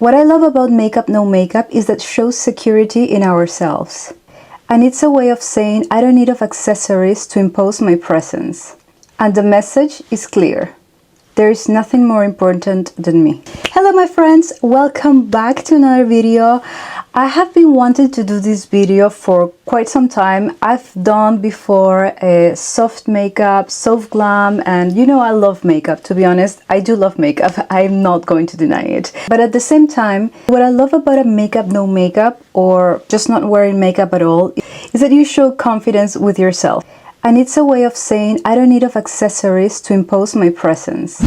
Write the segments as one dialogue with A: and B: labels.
A: What I love about Makeup No Makeup is that it shows security in ourselves. And it's a way of saying I don't need of accessories to impose my presence. And the message is clear. There is nothing more important than me. Hello my friends, welcome back to another video. I have been wanting to do this video for quite some time. I've done before a soft makeup, soft glam, and you know I love makeup, to be honest. I do love makeup, I'm not going to deny it. But at the same time, what I love about a Makeup No Makeup or just not wearing makeup at all is that you show confidence with yourself. And it's a way of saying I don't need of accessories to impose my presence.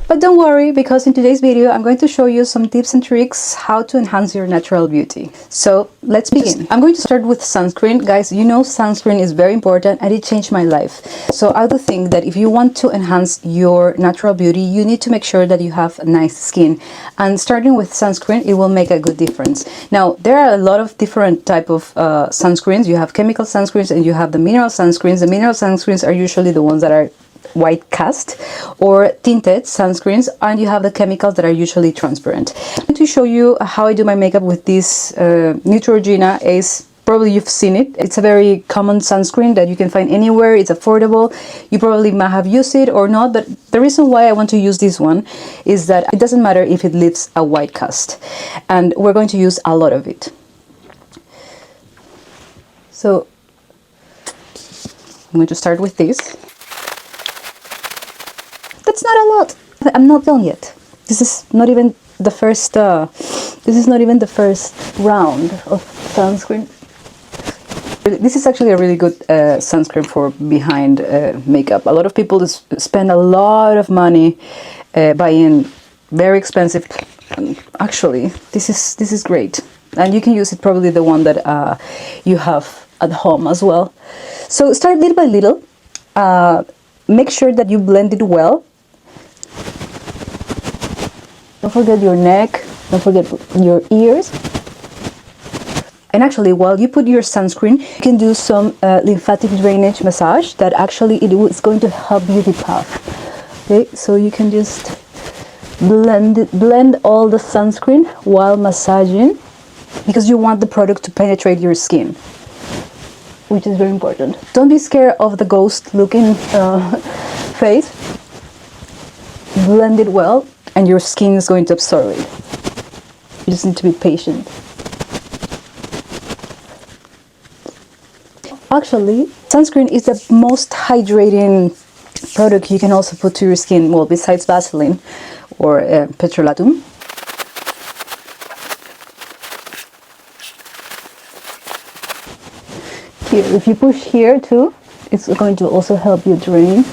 A: But don't worry, because in today's video I'm going to show you some tips and tricks how to enhance your natural beauty. So let's begin. I'm going to start with sunscreen. Guys, you know sunscreen is very important and it changed my life. So I do think that if you want to enhance your natural beauty, you need to make sure that you have a nice skin. And starting with sunscreen, it will make a good difference. Now, there are a lot of different type of sunscreens. You have chemical sunscreens and you have the mineral sunscreens. The mineral sunscreens are usually the ones that are white cast or tinted sunscreens, and you have the chemicals that are usually transparent. I'm going to show you how I do my makeup with this Neutrogena Ace. Probably you've seen it. It's a very common sunscreen that you can find anywhere. It's affordable. You probably might have used it or not, but the reason why I want to use this one is that it doesn't matter if it leaves a white cast, and we're going to use a lot of it. So I'm going to start with this. That's not a lot. I'm not done yet. This is not even the first. This is not even the first round of sunscreen. This is actually a really good sunscreen for behind makeup. A lot of people spend a lot of money buying very expensive. Actually, this is great, and you can use it probably the one that you have at home as well. So start little by little. Make sure that you blend it well. Don't forget your neck, don't forget your ears. And actually, while you put your sunscreen, you can do some lymphatic drainage massage that actually it is going to help you depuff. Okay, so you can just blend all the sunscreen while massaging, because you want the product to penetrate your skin, which is very important. Don't be scared of the ghost looking face. Blend it well and your skin is going to absorb it. You just need to be patient. Actually, sunscreen is the most hydrating product you can also put to your skin, well, besides Vaseline or petrolatum. Here, if you push here too, it's going to also help you drain.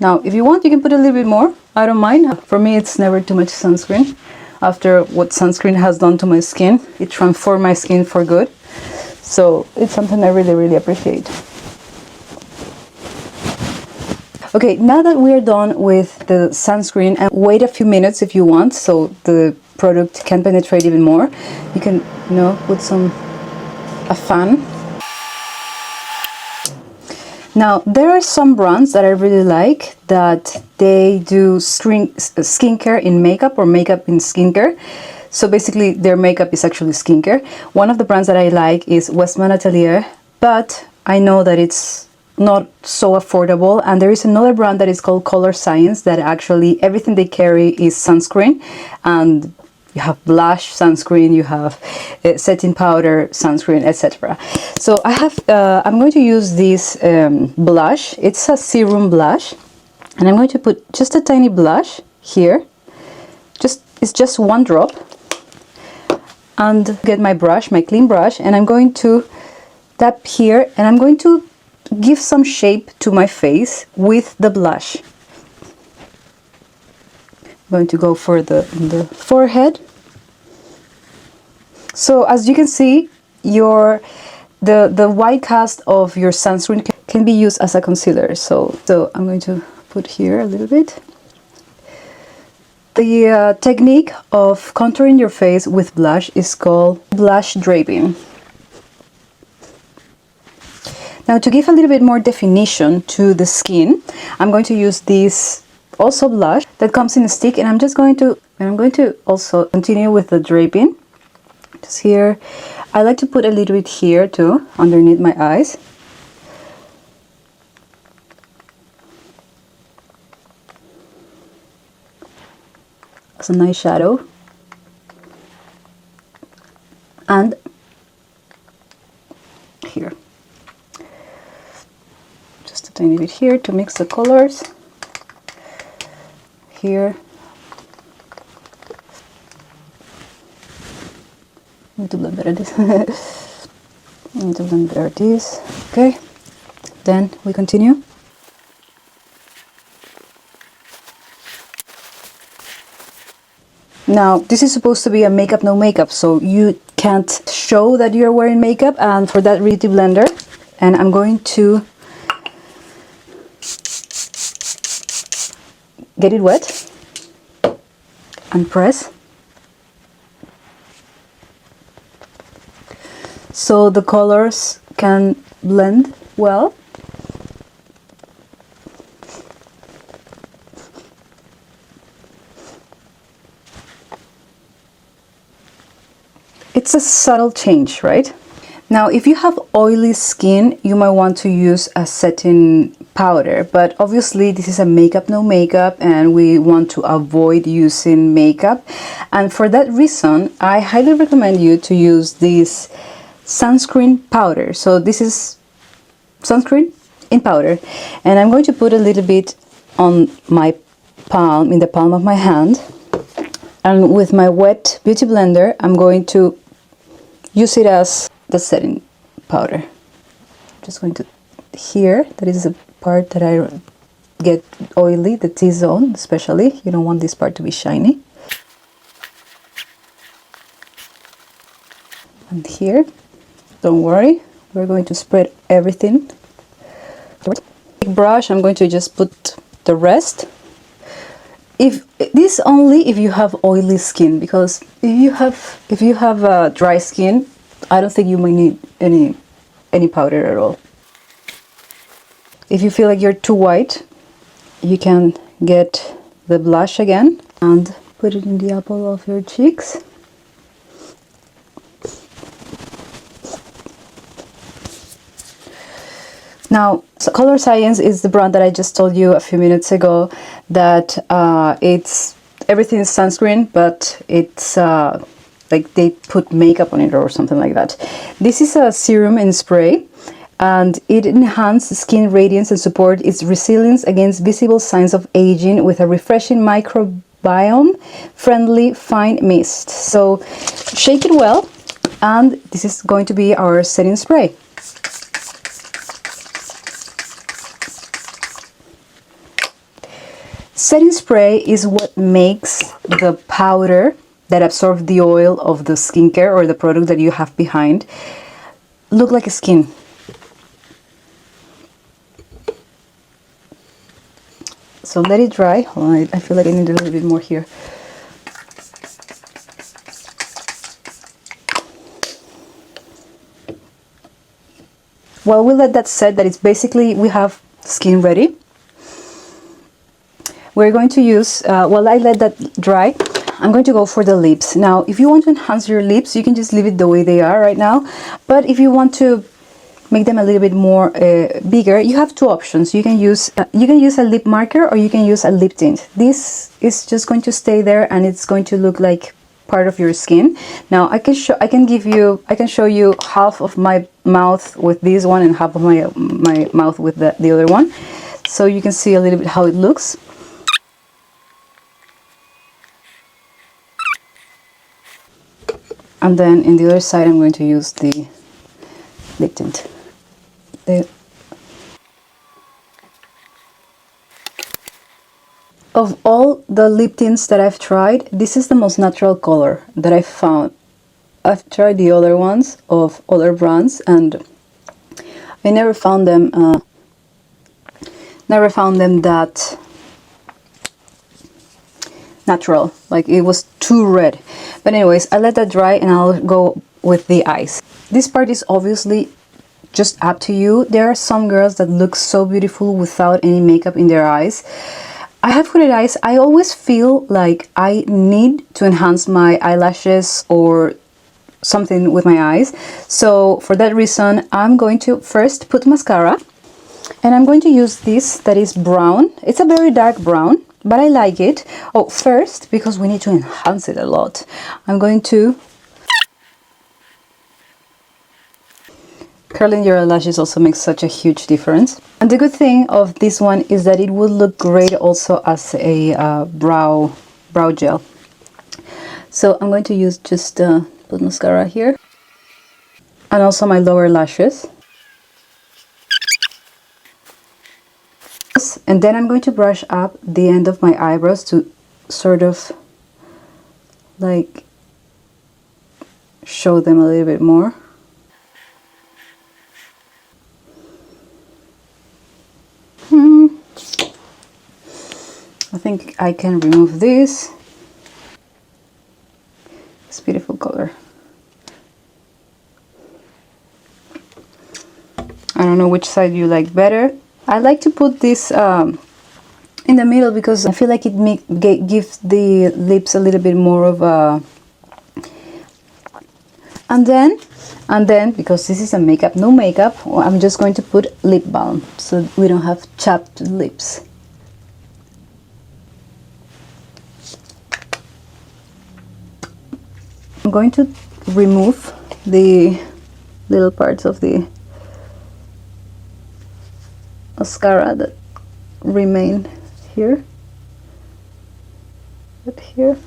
A: Now, if you want, you can put a little bit more. I don't mind. For me, it's never too much sunscreen. After what sunscreen has done to my skin, it transformed my skin for good. So it's something I really, really appreciate. Okay, now that we're done with the sunscreen, and wait a few minutes if you want, so the product can penetrate even more. You can, you know, put a fan. Now, there are some brands that I really like that they do skincare in makeup or makeup in skincare. So basically, their makeup is actually skincare. One of the brands that I like is Westman Atelier, but I know that it's not so affordable, and there is another brand that is called COLORESCIENCE that actually everything they carry is sunscreen, and you have blush sunscreen, you have setting powder sunscreen, etc. So I have I'm going to use this blush. It's a serum blush, and I'm going to put just a tiny blush here. It's just one drop, and get my brush, my clean brush, and I'm going to tap here, and I'm going to give some shape to my face with the blush. I'm going to go for the forehead. So as you can see, the white cast of your sunscreen can be used as a concealer. So I'm going to put here a little bit. The technique of contouring your face with blush is called blush draping. Now to give a little bit more definition to the skin, I'm going to use this also blush that comes in a stick, and I'm going to also continue with the draping. Just here. I like to put a little bit here too, underneath my eyes. It's a nice shadow. And here. Just a tiny bit here to mix the colors. Here. I need to blend better this. I need to blend better this. Okay. Then we continue. Now, this is supposed to be a makeup no makeup, so you can't show that you're wearing makeup, and for that beauty blender, and I'm going to get it wet and press so the colors can blend well. It's a subtle change, right? Now, if you have oily skin, you might want to use a setting powder, but obviously this is a makeup no makeup and we want to avoid using makeup, and for that reason I highly recommend you to use this sunscreen powder. So this is sunscreen in powder, and I'm going to put a little bit on my palm, in the palm of my hand, and with my wet beauty blender I'm going to use it as the setting powder. I'm just going to here, that is a part that I get oily, the T-zone especially. You don't want this part to be shiny. And here, don't worry, we're going to spread everything. Big brush, I'm going to just put the rest. If this only if you have oily skin, because if you have dry skin, I don't think you might need any powder at all. If you feel like you're too white, you can get the blush again and put it in the apple of your cheeks. Now, so Color Science is the brand that I just told you a few minutes ago that everything is sunscreen, but it's like they put makeup on it or something like that. This is a serum in spray, and it enhances skin radiance and support its resilience against visible signs of aging with a refreshing microbiome friendly fine mist. So shake it well, and this is going to be our setting spray. Setting spray is what makes the powder that absorbs the oil of the skincare or the product that you have behind look like a skin. So let it dry. Hold on, I feel like I need a little bit more here. While we let that set, that it's basically we have skin ready. We're going to use, while I let that dry, I'm going to go for the lips. Now, if you want to enhance your lips, you can just leave it the way they are right now. But if you want to make them a little bit more bigger, you have two options. You can use a lip marker, or you can use a lip tint. This is just going to stay there, and it's going to look like part of your skin. Now, I can show you half of my mouth with this one and half of my mouth with the other one, so you can see a little bit how it looks. And then in the other side, I'm going to use the lip tint. Of all the lip tints that I've tried, this is the most natural color that I've found. I've tried the other ones of other brands, and I never found them that natural. Like, it was too red. But anyways, I let that dry and I'll go with the eyes. This part is obviously just up to you. There are some girls that look so beautiful without any makeup in their eyes. I have hooded eyes. I always feel like I need to enhance my eyelashes or something with my eyes. So for that reason, I'm going to first put mascara, and I'm going to use this that is brown. It's a very dark brown, but I like it. Oh, first, because we need to enhance it a lot, I'm going to curling your eyelashes also makes such a huge difference. And the good thing of this one is that it will look great also as a brow gel. So I'm going to use just put mascara here, and also my lower lashes. And then I'm going to brush up the end of my eyebrows to sort of like show them a little bit more. I think I can remove this. It's a beautiful color. I don't know which side you like better. I like to put this in the middle because I feel like it gives the lips a little bit more of a... And then because this is a makeup, no makeup, I'm just going to put lip balm so we don't have chapped lips. I'm going to remove the little parts of the mascara that remain here, right here.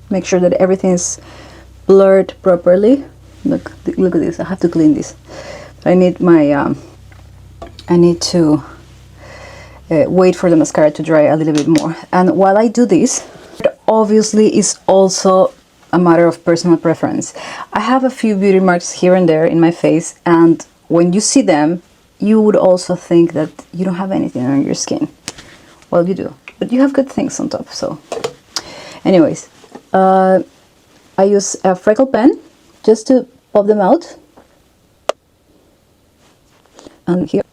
A: Make sure that everything is blurred properly. Look at this. I have to clean this. I need my I need to wait for the mascara to dry a little bit more. And while I do this, obviously is also a matter of personal preference. I have a few beauty marks here and there in my face, and when you see them, you would also think that you don't have anything on your skin. Well, you do, but you have good things on top. So anyways, I use a freckle pen just to pop them out. And here.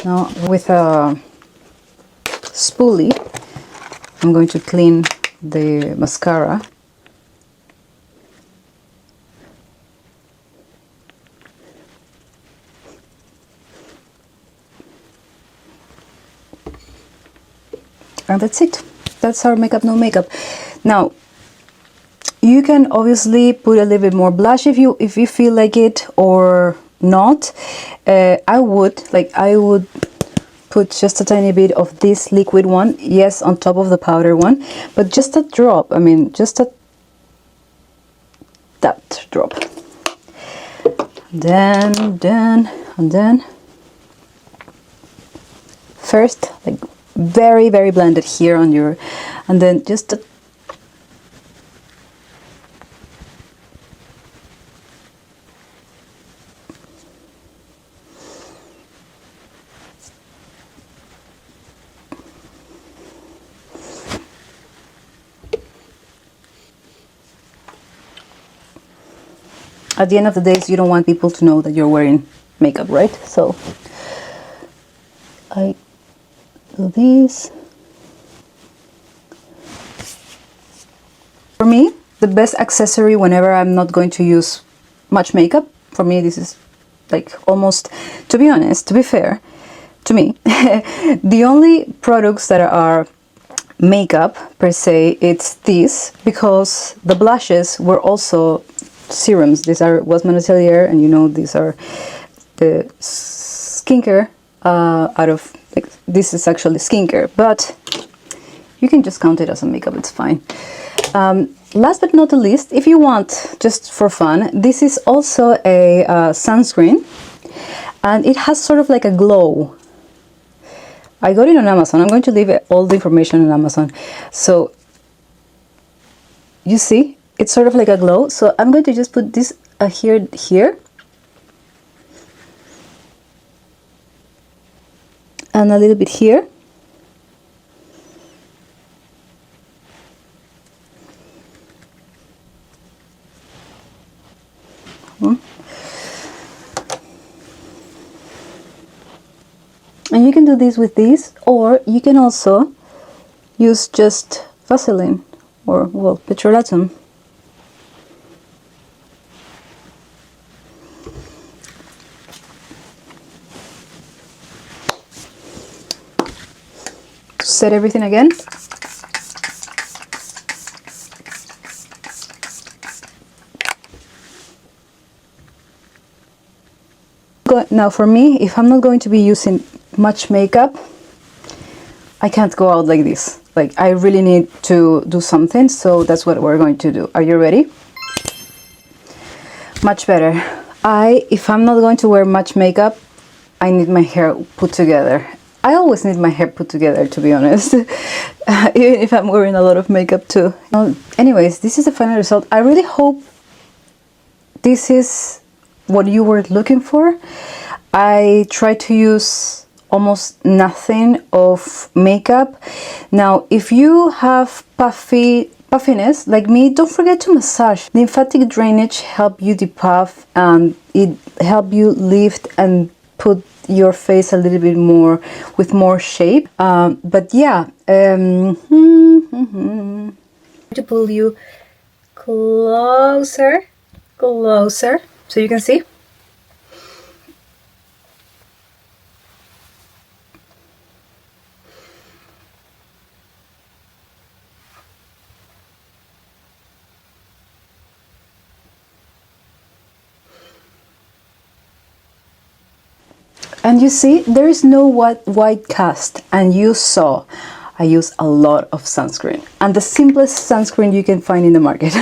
A: Now with a spoolie, I'm going to clean the mascara. And that's it. That's our makeup, no makeup. Now, you can obviously put a little bit more blush if you feel like it, or not. I would put just a tiny bit of this liquid one, yes, on top of the powder one, but just a drop. I mean, just that drop. And then first, like very, very blended here on your, and then just a at the end of the day, you don't want people to know that you're wearing makeup, right? So I do this. For me, the best accessory whenever I'm not going to use much makeup, for me this is like almost, to be honest, to be fair to me, the only products that are makeup per se, it's this, because the blushes were also serums. These are Wasman Atelier, and you know these are the skincare out of, like, this is actually skincare, but you can just count it as a makeup, it's fine. Last but not the least, if you want, just for fun, this is also a sunscreen, and it has sort of like a glow. I got it on Amazon. I'm going to leave all the information on Amazon. So you see, it's sort of like a glow. So I'm going to just put this here, and a little bit here. And you can do this with these, or you can also use just Vaseline or, well, petrolatum. Set everything again. Now for me, if I'm not going to be using much makeup, I can't go out like this. Like, I really need to do something, so that's what we're going to do. Are you ready? Much better. If I'm not going to wear much makeup, I need my hair put together. I always need my hair put together, to be honest, even if I'm wearing a lot of makeup too. Anyways, this is the final result. I really hope this is what you were looking for. I tried to use almost nothing of makeup. Now, if you have puffiness like me, don't forget to massage. Lymphatic drainage help you depuff, and it help you lift and put your face a little bit more with more shape. But yeah, to pull you closer, so you can see. And you see, there is no white cast, and you saw I use a lot of sunscreen, and the simplest sunscreen you can find in the market.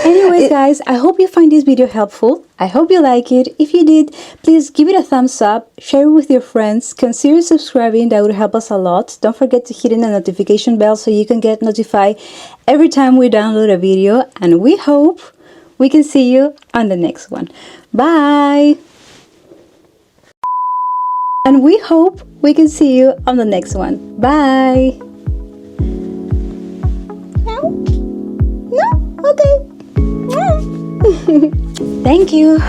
A: Anyways, guys, I hope you find this video helpful. I hope you like it. If you did, please give it a thumbs up, share it with your friends, consider subscribing, that would help us a lot. Don't forget to hit the notification bell so you can get notified every time we download a video, and we hope we can see you on the next one. Bye! And we hope we can see you on the next one. Bye! No? No? Okay. Thank you.